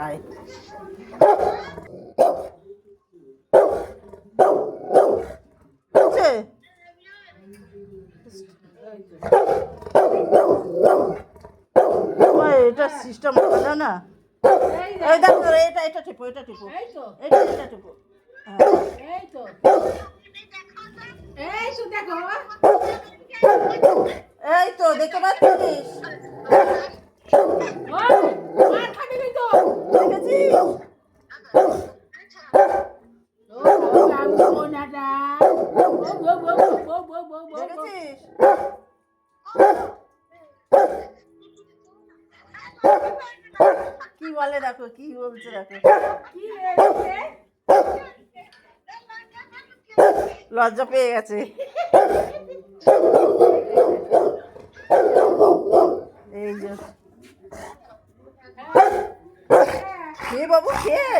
আয় এটা সিস্টেম ভালো না। এই দেখো এটা টিপো এটা টিপো এটা টিপো। এই তো দেখতে পাচ্ছিস? দেখেছিস? কি বলে দেখো, কি বলছে দেখো, লজ্জা পেয়ে গেছে। এই যে খেয়ে বাবু খেয়ে